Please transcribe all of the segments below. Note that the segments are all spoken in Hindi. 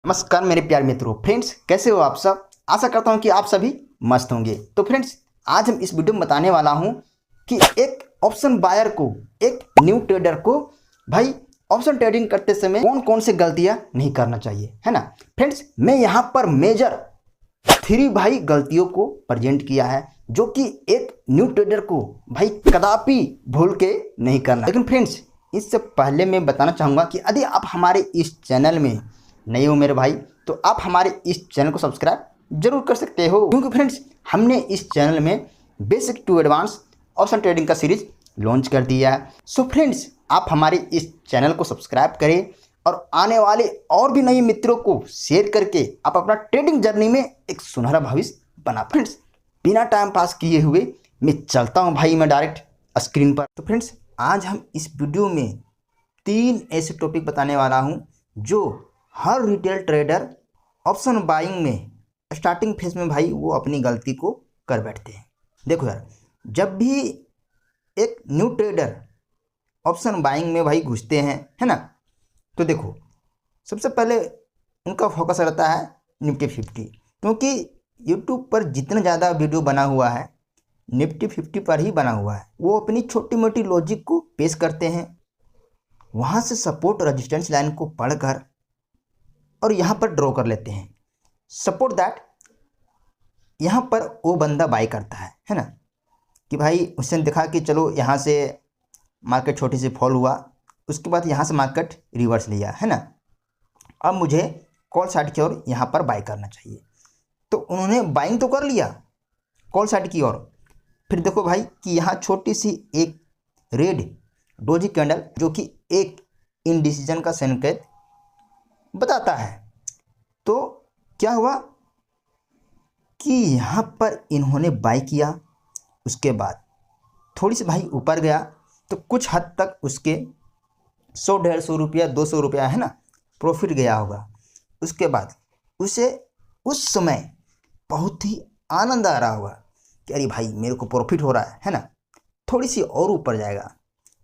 नमस्कार मेरे प्यारे मित्रों। फ्रेंड्स, कैसे हो आप सब? आशा करता हूं कि आप सभी मस्त होंगे। तो फ्रेंड्स, आज हम इस वीडियो में बताने वाला हूं कि एक ऑप्शन बायर को, एक न्यू ट्रेडर को भाई ऑप्शन ट्रेडिंग करते समय कौन कौन से गलतियां नहीं करना चाहिए, है ना। फ्रेंड्स, मैं यहां पर मेजर 3 भाई गलतियों को प्रेजेंट किया है जो कि एक न्यू ट्रेडर को भाई कदापि भूल के नहीं करना। लेकिन फ्रेंड्स, इससे पहले मैं बताना चाहूँगा कि यदि आप हमारे इस चैनल में नहीं हो मेरे भाई, तो आप हमारे इस चैनल को सब्सक्राइब जरूर कर सकते हो, क्योंकि फ्रेंड्स हमने इस चैनल में basic to advance option trading का सीरीज लॉन्च कर दिया है। सो फ्रेंड्स, आप हमारे इस चैनल को सब्सक्राइब करें और आने वाले और भी नए मित्रों को शेयर करके आप अपना ट्रेडिंग जर्नी में एक सुनहरा भविष्य बना। फ्रेंड्स, बिना टाइम पास किए हुए मैं चलता हूं भाई, मैं डायरेक्ट स्क्रीन पर। तो फ्रेंड्स, आज हम इस वीडियो में 3 ऐसे टॉपिक बताने वाला हूं जो हर रिटेल ट्रेडर ऑप्शन बाइंग में स्टार्टिंग फेज में भाई वो अपनी गलती को कर बैठते हैं। देखो यार, जब भी एक न्यू ट्रेडर ऑप्शन बाइंग में भाई घुसते हैं, है ना, तो देखो सबसे पहले उनका फोकस रहता है निफ्टी 50, क्योंकि यूट्यूब पर जितना ज़्यादा वीडियो बना हुआ है निफ्टी 50 पर ही बना हुआ है। वो अपनी छोटी मोटी लॉजिक को पेश करते हैं, वहाँ से सपोर्ट रेजिस्टेंस लाइन को पढ़कर और यहाँ पर ड्रॉ कर लेते हैं। सपोर्ट दैट यहाँ पर वो बंदा बाई करता है ना, कि भाई उसने देखा कि चलो यहाँ से मार्केट छोटी सी फॉल हुआ, उसके बाद यहाँ से मार्केट रिवर्स लिया, है ना, अब मुझे कॉल साइड की ओर यहाँ पर बाई करना चाहिए। तो उन्होंने बाइंग तो कर लिया कॉल साइड की ओर। फिर देखो भाई कि यहाँ छोटी सी एक रेड डोजी कैंडल जो कि एक इनडिसीजन का संकेत बताता है। तो क्या हुआ कि यहाँ पर इन्होंने बाई किया, उसके बाद थोड़ी सी भाई ऊपर गया तो कुछ हद तक उसके 100-150 रुपया 200 रुपया, है ना, प्रॉफिट गया होगा। उसके बाद उसे उस समय बहुत ही आनंद आ रहा होगा कि अरे भाई मेरे को प्रॉफिट हो रहा है ना, थोड़ी सी और ऊपर जाएगा।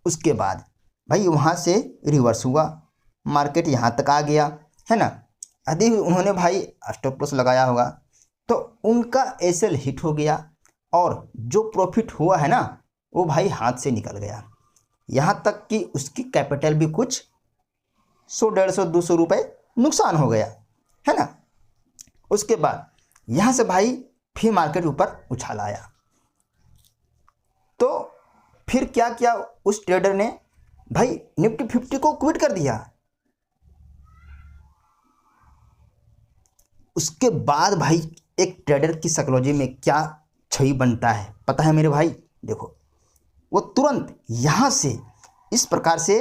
उसके बाद भाई वहाँ से रिवर्स हुआ, मार्केट यहाँ तक आ गया, है ना। यदि उन्होंने भाई स्टॉप लॉस लगाया होगा तो उनका एसएल हिट हो गया और जो प्रॉफिट हुआ है ना वो भाई हाथ से निकल गया। यहाँ तक कि उसकी कैपिटल भी कुछ 100-150-200 रुपये नुकसान हो गया, है ना। उसके बाद यहाँ से भाई फिर मार्केट ऊपर उछाल आया। तो फिर क्या किया उस ट्रेडर ने, भाई निफ्टी 50 को क्विट कर दिया। उसके बाद भाई एक ट्रेडर की साइकोलॉजी में क्या छवि बनता है पता है मेरे भाई? देखो, वो तुरंत यहाँ से इस प्रकार से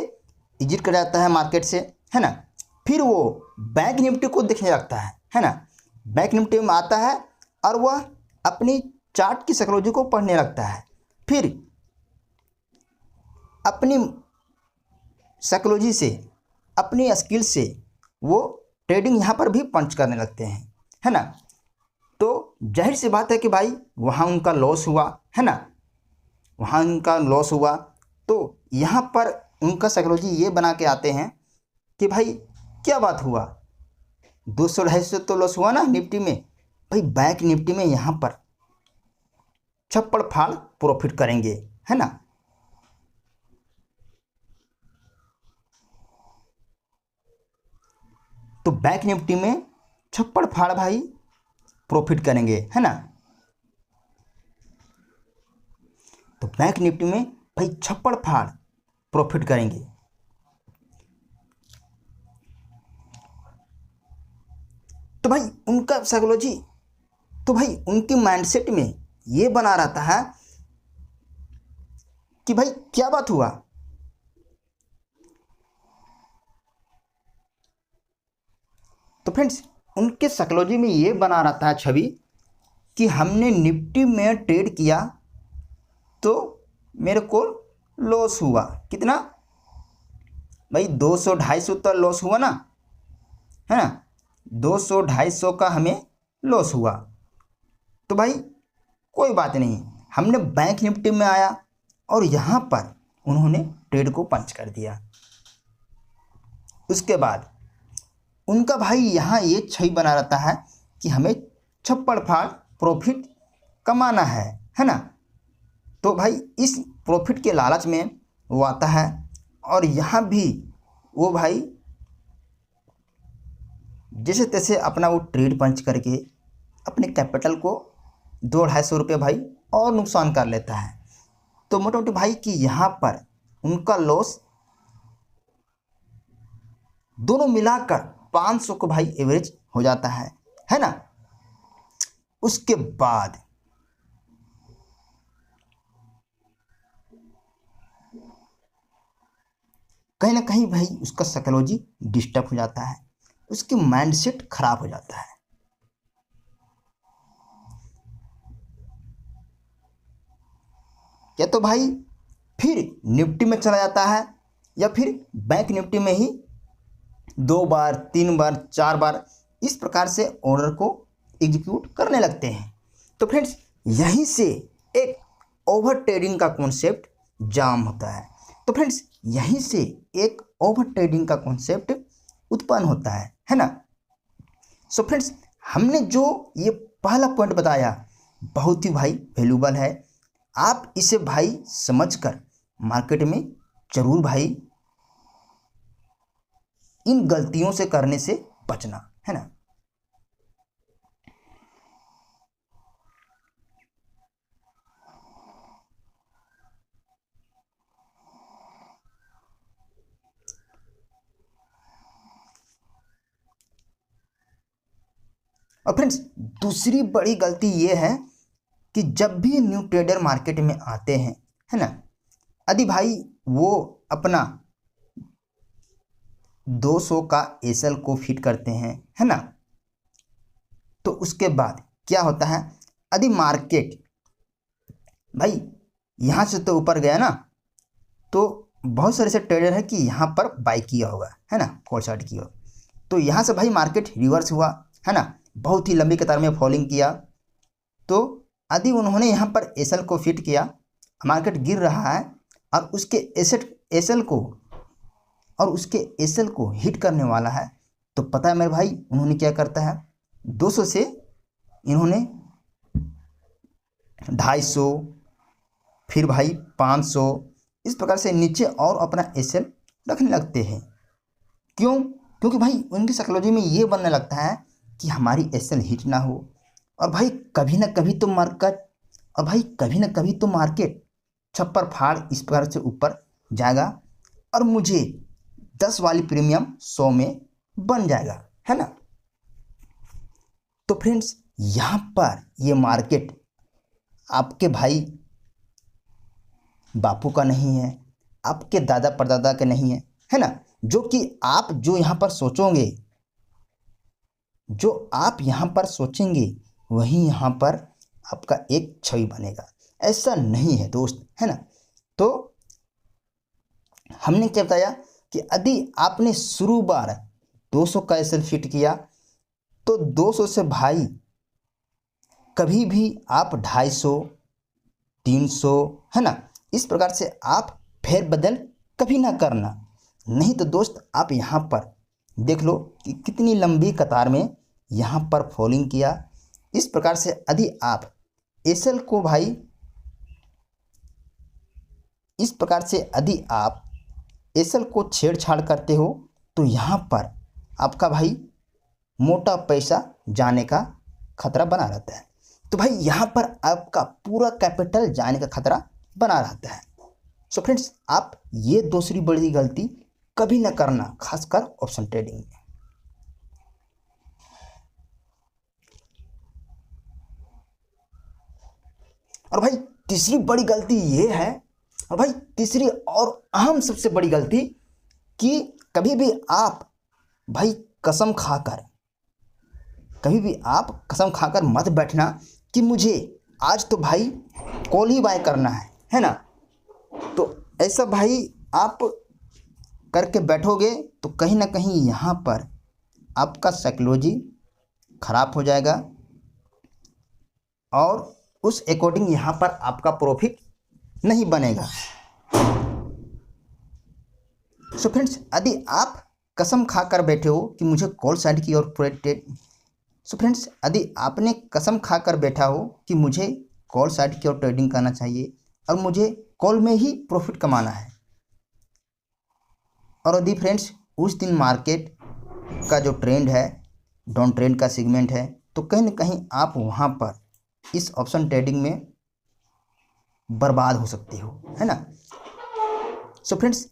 एग्जिट कर जाता है मार्केट से, है ना। फिर वो बैंक निफ्टी को देखने लगता है ना। बैंक निफ्टी में आता है और वह अपनी चार्ट की साइकोलॉजी को पढ़ने लगता है। फिर अपनी साइकोलॉजी से, अपनी स्किल से वो ट्रेडिंग यहाँ पर भी पंच करने लगते हैं, है ना। तो जाहिर सी बात है कि भाई वहाँ उनका लॉस हुआ, है ना, वहाँ उनका लॉस हुआ। तो यहाँ पर उनका साइकोलॉजी ये बना के आते हैं कि भाई क्या बात हुआ, 200-250 तो लॉस हुआ ना निफ्टी में, भाई बैंक निफ्टी में यहाँ पर छप्पड़ फाड़ प्रॉफिट करेंगे, है ना। तो बैंक निफ्टी में छप्पड़ फाड़ भाई प्रॉफिट करेंगे, है ना। तो बैंक निफ्टी में भाई छप्पड़ फाड़ प्रॉफिट करेंगे। तो भाई उनका साइकोलॉजी, तो भाई उनके माइंडसेट में ये बना रहता है कि भाई क्या बात हुआ, तो फ्रेंड्स उनके साइकोलॉजी में ये बना रहता है छवि कि हमने निफ्टी में ट्रेड किया तो मेरे को लॉस हुआ। कितना भाई? 200-250 तो लॉस हुआ ना, है ना, 200-250 का हमें लॉस हुआ। तो भाई कोई बात नहीं, हमने बैंक निफ्टी में आया और यहाँ पर उन्होंने ट्रेड को पंच कर दिया। उसके बाद उनका भाई यहाँ ये छवि बना रहता है कि हमें छप्पड़ फाड़ प्रॉफिट कमाना है ना। तो भाई इस प्रॉफिट के लालच में वो आता है और यहाँ भी वो भाई जैसे तैसे अपना वो ट्रेड पंच करके अपने कैपिटल को 200-250 रुपये भाई और नुकसान कर लेता है। तो मोटा मोटी भाई कि यहाँ पर उनका लॉस दोनों मिलाकर 500 को भाई एवरेज हो जाता है ना। उसके बाद कहीं ना कहीं भाई उसका साइकोलॉजी डिस्टर्ब हो जाता है, उसकी माइंडसेट खराब हो जाता है। या तो भाई फिर निफ्टी में चला जाता है या फिर बैंक निफ्टी में ही 2 बार 3 बार 4 बार इस प्रकार से ऑर्डर को एग्जीक्यूट करने लगते हैं। तो फ्रेंड्स यहीं से एक ओवर ट्रेडिंग का कॉन्सेप्ट जाम होता है। तो फ्रेंड्स यहीं से एक ओवर ट्रेडिंग का कॉन्सेप्ट उत्पन्न होता है ना। सो फ्रेंड्स हमने जो ये पहला पॉइंट बताया बहुत ही भाई वैल्यूबल है। आप इसे भाई समझकर मार्केट में जरूर भाई इन गलतियों से करने से बचना है ना। और फ्रेंड्स दूसरी बड़ी गलती ये है कि जब भी न्यू ट्रेडर मार्केट में आते हैं है ना, यदि भाई वो अपना 200 का एसएल को फिट करते हैं है ना, तो उसके बाद क्या होता है, यदि मार्केट भाई यहाँ से तो ऊपर गया ना, तो बहुत सारे ऐसे ट्रेडर है कि यहाँ पर बाई किया होगा है ना, कॉल शॉर्ट किया होगा, तो यहाँ से भाई मार्केट रिवर्स हुआ है ना, बहुत ही लंबी कतार में फॉलिंग किया। तो यदि उन्होंने यहाँ पर एसएल को फिट किया, मार्केट गिर रहा है और उसके एसएल को हिट करने वाला है, तो पता है मेरे भाई उन्होंने क्या करता है, 200 से इन्होंने 250 फिर भाई 500 इस प्रकार से नीचे और अपना एसएल रखने लगते हैं। क्यों? क्योंकि भाई उनकी साइकोलॉजी में ये बनने लगता है कि हमारी एसएल हिट ना हो, और भाई कभी ना कभी तो मार्केट छप्पर फाड़ इस प्रकार से ऊपर जाएगा और मुझे 10 वाली प्रीमियम 100 में बन जाएगा है ना। तो फ्रेंड्स यहाँ पर ये मार्केट आपके भाई बापू का नहीं है, आपके दादा परदादा का नहीं है ना। जो कि आप जो यहाँ पर सोचेंगे वही यहाँ पर आपका एक छवि बनेगा, ऐसा नहीं है दोस्त है ना। तो हमने क्या बताया कि यदि आपने शुरू बार 200 का एसएल फिट किया, तो 200 से भाई कभी भी आप 250 300 है ना, इस प्रकार से आप फेरबदल कभी ना करना। नहीं तो दोस्त आप यहाँ पर देख लो कि कितनी लंबी कतार में यहाँ पर फॉलिंग किया। इस प्रकार से यदि आप एसएल को भाई इस प्रकार से यदि आप एसएल को छेड़छाड़ करते हो, तो यहाँ पर आपका भाई मोटा पैसा जाने का खतरा बना रहता है। तो भाई यहाँ पर आपका पूरा कैपिटल जाने का खतरा बना रहता है। सो फ्रेंड्स आप ये दूसरी बड़ी गलती कभी ना करना, खासकर ऑप्शन ट्रेडिंग में। और भाई तीसरी बड़ी गलती ये है, और भाई तीसरी और अहम सबसे बड़ी गलती, कि कभी भी आप भाई कसम खाकर मत बैठना कि मुझे आज तो भाई कॉल ही बाय करना है ना। तो ऐसा भाई आप करके बैठोगे तो कहीं ना कहीं यहाँ पर आपका साइकोलॉजी खराब हो जाएगा और उस अकॉर्डिंग यहाँ पर आपका प्रॉफिट नहीं बनेगा। सो फ्रेंड्स यदि आप कसम खाकर बैठे हो कि मुझे कॉल साइड की ओर ट्रेड। सो फ्रेंड्स, यदि आपने कसम खाकर बैठा हो कि मुझे कॉल साइड की ओर ट्रेडिंग करना चाहिए और मुझे कॉल में ही प्रॉफिट कमाना है, और यदि फ्रेंड्स उस दिन मार्केट का जो ट्रेंड है डाउन ट्रेंड का सेगमेंट है, तो कहीं ना कहीं आप वहाँ पर इस ऑप्शन ट्रेडिंग में बर्बाद हो सकते हो, है ना। सो फ्रेंड्स,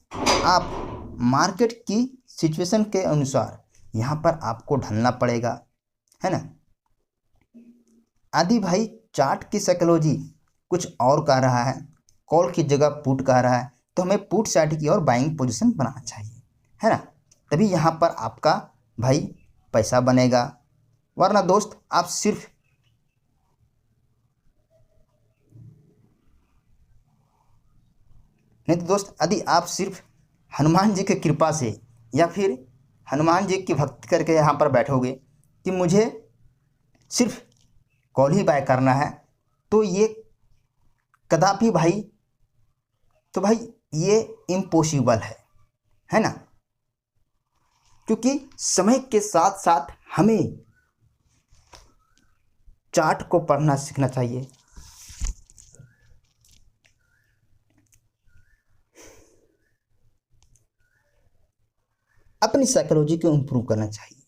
आप मार्केट की सिचुएशन के अनुसार यहाँ पर आपको ढलना पड़ेगा, है ना। आदि भाई चार्ट की साइकोलॉजी कुछ और कह रहा है, कॉल की जगह पुट कह रहा है, तो हमें पुट साइड की ओर बाइंग पोजीशन बनाना चाहिए, है ना। तभी यहाँ पर आपका भाई पैसा बनेगा। वरना दोस्त आप सिर्फ नहीं तो दोस्त, यदि आप सिर्फ हनुमान जी की कृपा से या फिर हनुमान जी की भक्ति करके यहाँ पर बैठोगे कि मुझे सिर्फ कॉल ही बाय करना है, तो ये कदापि भाई, तो भाई ये इम्पॉसिबल है ना। क्योंकि समय के साथ साथ हमें चार्ट को पढ़ना सीखना चाहिए। अपनी साइकोलॉजी को इम्प्रूव करना चाहिए,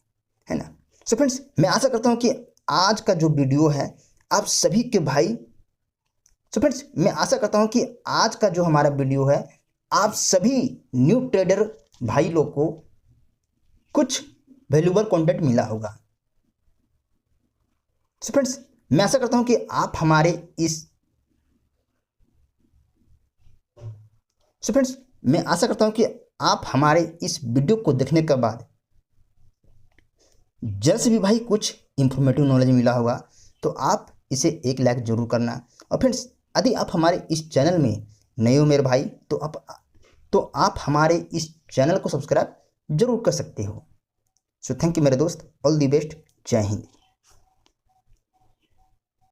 है ना। सो फ्रेंड्स, मैं आशा करता हूँ कि आज का जो वीडियो है आप सभी के भाई, सो फ्रेंड्स मैं आशा करता हूँ कि आज का जो हमारा वीडियो है आप सभी न्यू ट्रेडर भाई लोग को कुछ वैल्यूबल कंटेंट मिला होगा। सो फ्रेंड्स, मैं आशा करता हूँ कि आप हमारे इस सो फ्रेंड्स मैं आशा करता हूँ कि आप हमारे इस वीडियो को देखने के बाद जैसे भी भाई कुछ इंफॉर्मेटिव नॉलेज मिला होगा, तो आप इसे एक लाइक जरूर करना। और फ्रेंड्स, यदि आप हमारे इस चैनल में नए हो मेरे भाई, तो आप हमारे इस चैनल को सब्सक्राइब जरूर कर सकते हो। सो थैंक यू मेरे दोस्त, ऑल दी बेस्ट, जय हिंद।